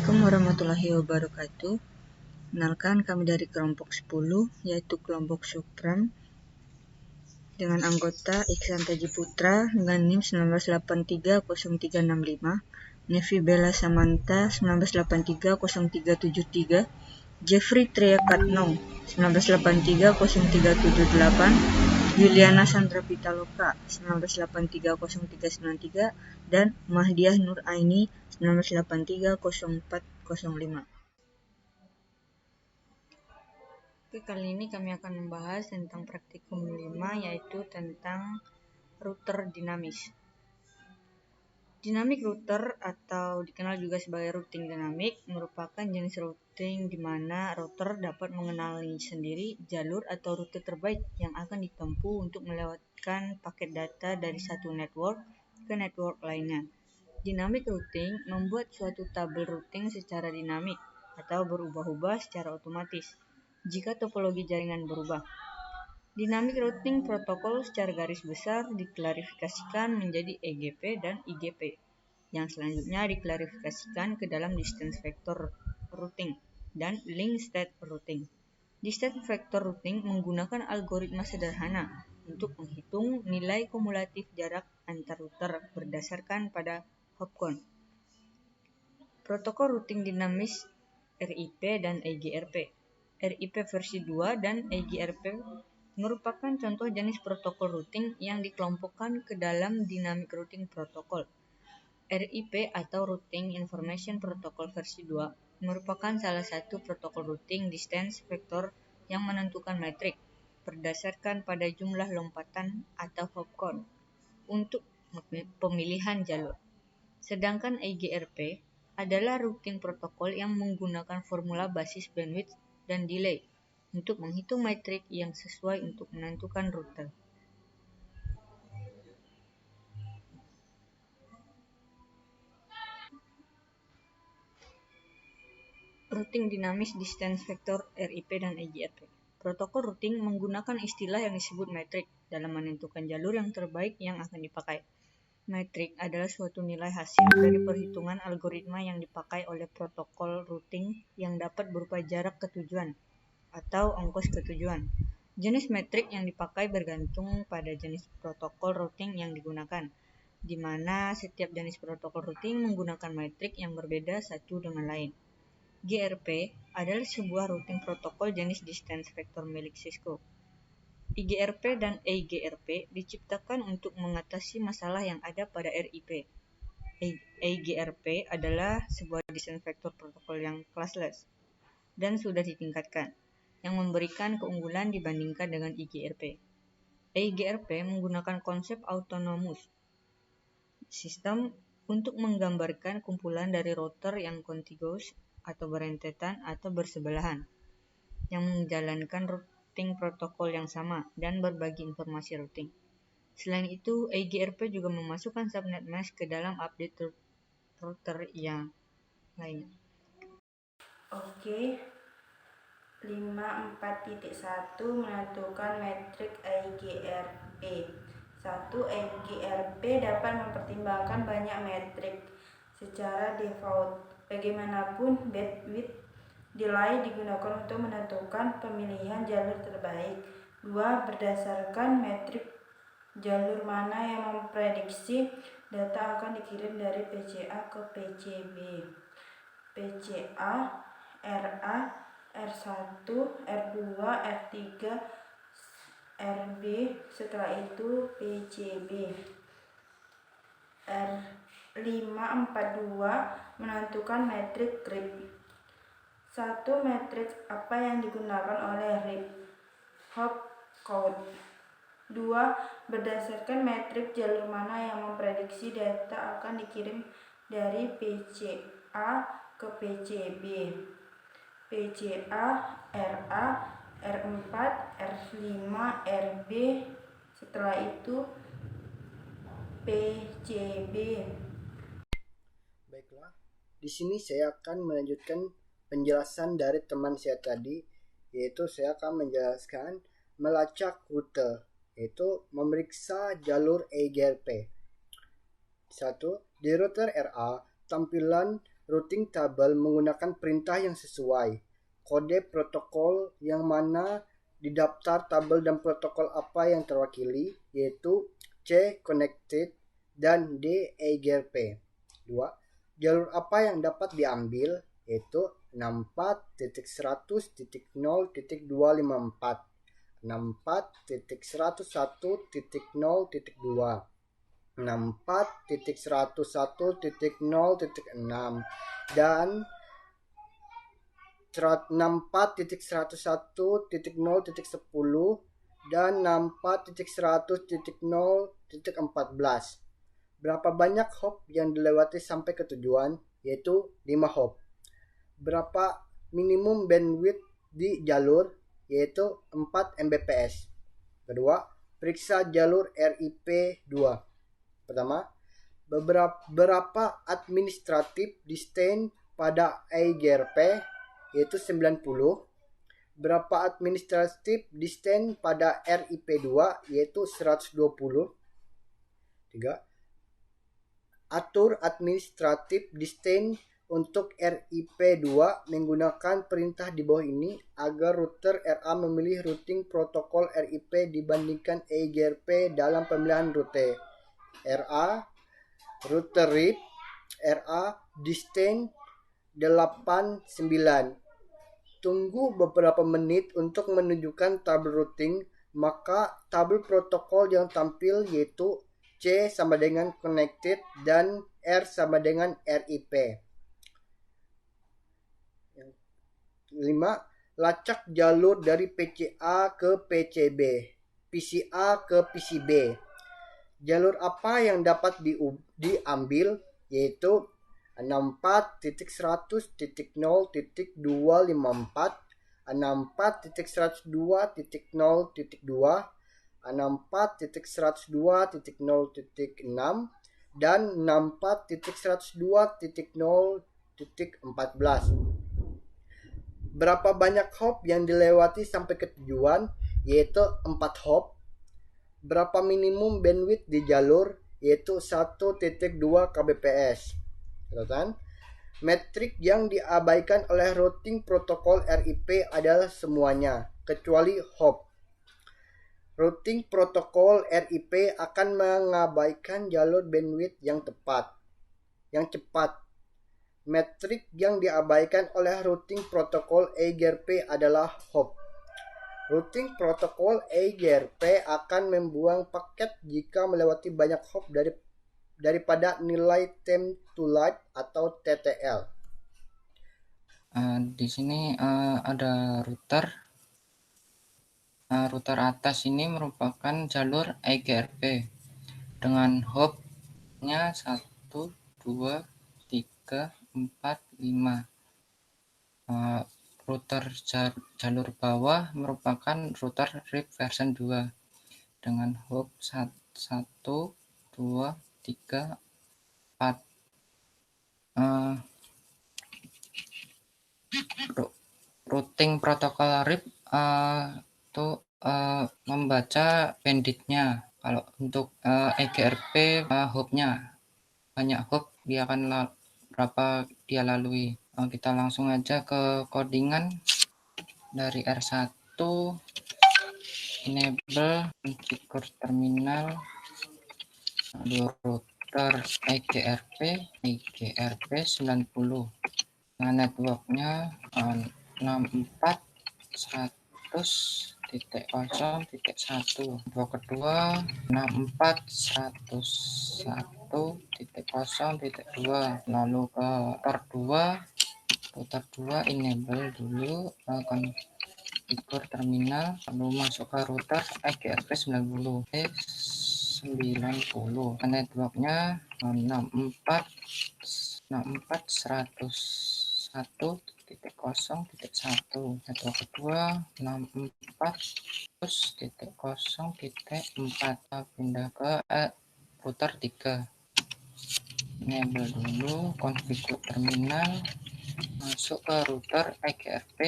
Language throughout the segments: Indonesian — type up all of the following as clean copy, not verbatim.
Assalamualaikum warahmatullahi wabarakatuh. Kenalkan, kami dari kelompok 10, yaitu kelompok Supreme, dengan anggota Iksan Taji Putra dengan NIM 19830365, Nevi Bella Samantha 19830373, Jeffrey Triakatno 19830378, Yuliana Sandra Pitaloka 19830393, dan Mahdiah Nur Aini 19830405. Oke, kali ini kami akan membahas tentang praktikum 5, yaitu tentang router dinamis. Dynamic router atau dikenal juga sebagai routing dinamik merupakan jenis routing di mana router dapat mengenali sendiri jalur atau rute terbaik yang akan ditempuh untuk melewatkan paket data dari satu network ke network lainnya. Dynamic routing membuat suatu tabel routing secara dinamik atau berubah-ubah secara otomatis jika topologi jaringan berubah. Dynamic routing protokol secara garis besar diklarifikasikan menjadi EGP dan IGP, yang selanjutnya diklarifikasikan ke dalam distance vector routing dan link state routing. Distance vector routing menggunakan algoritma sederhana untuk menghitung nilai kumulatif jarak antar router berdasarkan pada hop-count. Protokol routing dinamis RIP dan EGRP. RIP versi 2 dan EGRP merupakan contoh jenis protokol routing yang dikelompokkan ke dalam dynamic routing protocol. RIP atau Routing Information Protocol versi 2 merupakan salah satu protokol routing distance vector yang menentukan metrik berdasarkan pada jumlah lompatan atau hop count untuk pemilihan jalur. Sedangkan EGRP adalah routing protokol yang menggunakan formula basis bandwidth dan delay untuk menghitung metrik yang sesuai untuk menentukan rute. Routing dinamis distance vector RIP dan EGRP. Protokol routing menggunakan istilah yang disebut metrik dalam menentukan jalur yang terbaik yang akan dipakai. Metrik adalah suatu nilai hasil dari perhitungan algoritma yang dipakai oleh protokol routing yang dapat berupa jarak ke tujuan atau ongkos ke tujuan. Jenis metrik yang dipakai bergantung pada jenis protokol routing yang digunakan, di mana setiap jenis protokol routing menggunakan metrik yang berbeda satu dengan lain. GRP adalah sebuah routing protokol jenis distance vector milik Cisco. IGRP dan EGRP diciptakan untuk mengatasi masalah yang ada pada RIP. EGRP adalah sebuah distance vector protokol yang classless dan sudah ditingkatkan, yang memberikan keunggulan dibandingkan dengan IGRP. EGRP menggunakan konsep autonomous system untuk menggambarkan kumpulan dari router yang contiguous atau berentetan atau bersebelahan, yang menjalankan routing protokol yang sama dan berbagi informasi routing. Selain itu, EGRP juga memasukkan subnet mask ke dalam update router yang lainnya. Oke, 54.1 menentukan metrik EGRP. 1. EGRP dapat mempertimbangkan banyak metrik secara default. Bagaimanapun, bandwidth delay digunakan untuk menentukan pemilihan jalur terbaik. 2. Berdasarkan metrik jalur mana yang memprediksi data akan dikirim dari PCA ke PCB. PCA, RA, R1, R2, R3, RB, setelah itu PCB. R542 menentukan metrik RIP. 1. Metrik apa yang digunakan oleh RIP? Hop count. 2. Berdasarkan metrik jalur mana yang memprediksi data akan dikirim dari PCA ke PCB. PCA, RA, R4, R5, RB, setelah itu PCB. Baiklah, di sini saya akan melanjutkan penjelasan dari teman saya tadi, yaitu saya akan menjelaskan melacak rute, yaitu memeriksa jalur EGRP. 1. Di router RA, tampilan routing table menggunakan perintah yang sesuai. Kode protokol yang mana di daftar tabel dan protokol apa yang terwakili, yaitu C. Connected dan D. EGRP. 2. Jalur apa yang dapat diambil, yaitu 64.100.0.254, 64.101.0.2, 64.101.0.6, dan 64.101.0.10 dan 64.100.0.14. Berapa banyak hop yang dilewati sampai ke tujuan, yaitu 5 hop. Berapa minimum bandwidth di jalur, yaitu 4 Mbps. Kedua, periksa jalur RIP 2. Pertama, berapa administratif distance pada EGRP, yaitu 90. Berapa administratif distance pada RIP2, yaitu 120. 3. Atur administratif distance untuk RIP2 menggunakan perintah di bawah ini agar router RA memilih routing protokol RIP dibandingkan EGRP dalam pemilihan rute. RA, router RIP, RA, distance 89. Tunggu beberapa menit untuk menunjukkan tabel routing, maka tabel protokol yang tampil yaitu C sama dengan connected dan R sama dengan RIP. 5. Lacak jalur dari PCA ke PCB, PCA ke PCB. Jalur apa yang dapat diambil, yaitu 64.100.0.254, 64.102.0.2, 64.102.0.6, dan 64.102.0.14. Berapa banyak hop yang dilewati sampai ke tujuan, yaitu 4 hop. Berapa minimum bandwidth di jalur, yaitu 1.2 kbps. Catatan, metrik yang diabaikan oleh routing protokol RIP adalah semuanya, kecuali hop. Routing protokol RIP akan mengabaikan jalur bandwidth yang cepat. Metrik yang diabaikan oleh routing protokol EGRP adalah hop. Routing protokol EGRP akan membuang paket jika melewati banyak hop daripada nilai time to light atau TTL. Di sini ada router. Router atas ini merupakan jalur EGRP dengan hopnya 1, 2, 3, 4, 5. Router jalur bawah merupakan router RIP version 2 dengan hop 1, 2, 3, 4. Routing protokol RIP itu membaca bandwidthnya. Kalau untuk EGRP hopnya banyak hop, dia akan berapa dia lalui. Kita langsung aja ke codingan dari R1. Enable configure terminal router EGRP 90. Nah, networknya 64.100.0.1. Network kedua 64.101.0.2. lalu ke router 2 enable dulu configure terminal, lalu masuk ke router EGRP 90. Networknya 64.101.0.1. network kedua 64.0.4. pindah ke router 3. Enable dulu configure terminal, masuk ke router EGRP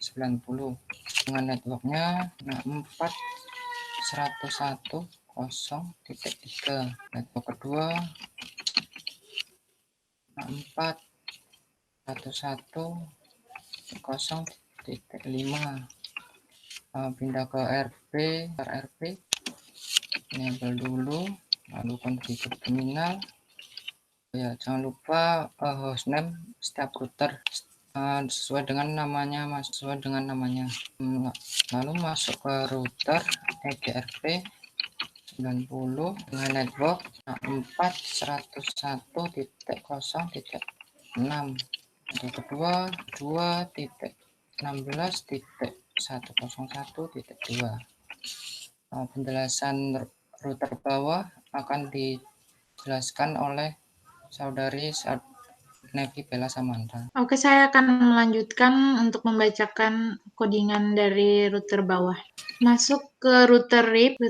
90 dengan networknya 64.101.0.3. network kedua 64.101.0.4. 11.0.5. Pindah ke RP, enable dulu, lalu konfigur terminal. Ya, jangan lupa hostname setiap router sesuai dengan namanya. Lalu masuk ke router EGRP 90 dengan network 4.101.0.6. Yang kedua 2.16.101.2. Penjelasan router bawah akan dijelaskan oleh Saudari Nevi Bella Samantha. Oke, saya akan melanjutkan untuk membacakan codingan dari router bawah. Masuk ke router RIP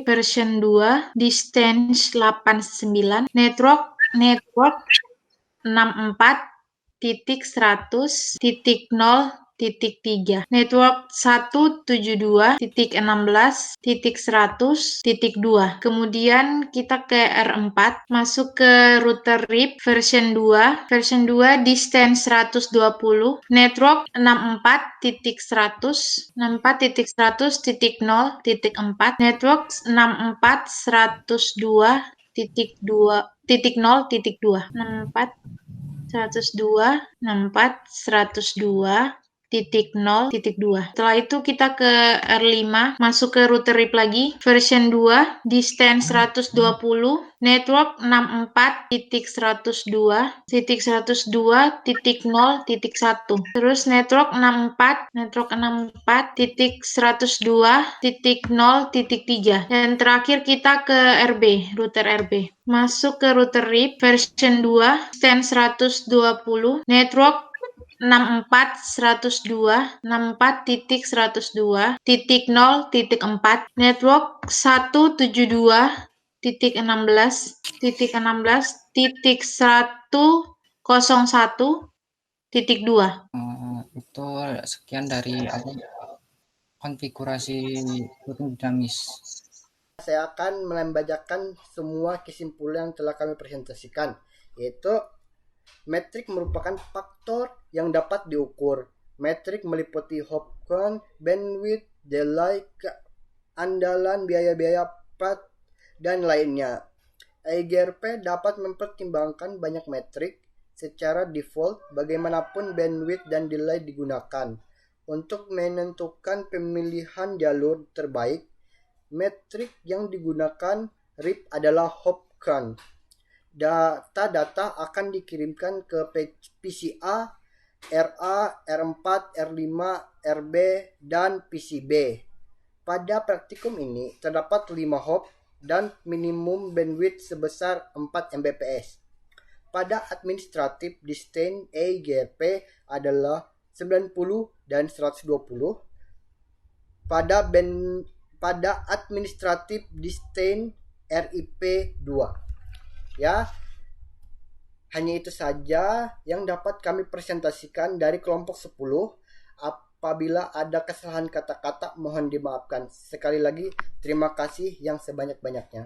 version 2, distance 89, network 64.100.0.3, network 172.16.100.2. Kemudian kita ke R4, masuk ke router RIP version 2 distance 120, network 64.100.0.4, network 64.102.0.4.102. Setelah itu kita ke R5, masuk ke router RIP lagi, version 2, distance 120, network 64.102.0.1. Terus network 64.102.0.3. Dan terakhir kita ke RB, router RB. Masuk ke router RIP version 2, distance 120, network 64.102.0.4, network 172.16.101.2. Itu sekian dari konfigurasi routing dinamis. Saya akan membacakan semua kesimpulan yang telah kami presentasikan, yaitu metrik merupakan faktor yang dapat diukur. Metrik meliputi hop count, bandwidth, delay, keandalan, biaya-biaya path, dan lainnya. EGRP dapat mempertimbangkan banyak metrik secara default bagaimanapun bandwidth dan delay digunakan. Untuk menentukan pemilihan jalur terbaik, metrik yang digunakan RIP adalah hop count. Data-data akan dikirimkan ke PCA, RA, R4, R5, RB, dan PCB. Pada praktikum ini terdapat 5 hop dan minimum bandwidth sebesar 4 Mbps. Pada administratif distance EGRP adalah 90 dan 120. Pada administratif distance RIP 2. Ya, hanya itu saja yang dapat kami presentasikan dari kelompok 10. Apabila ada kesalahan kata-kata mohon dimaafkan. Sekali lagi terima kasih yang sebanyak-banyaknya.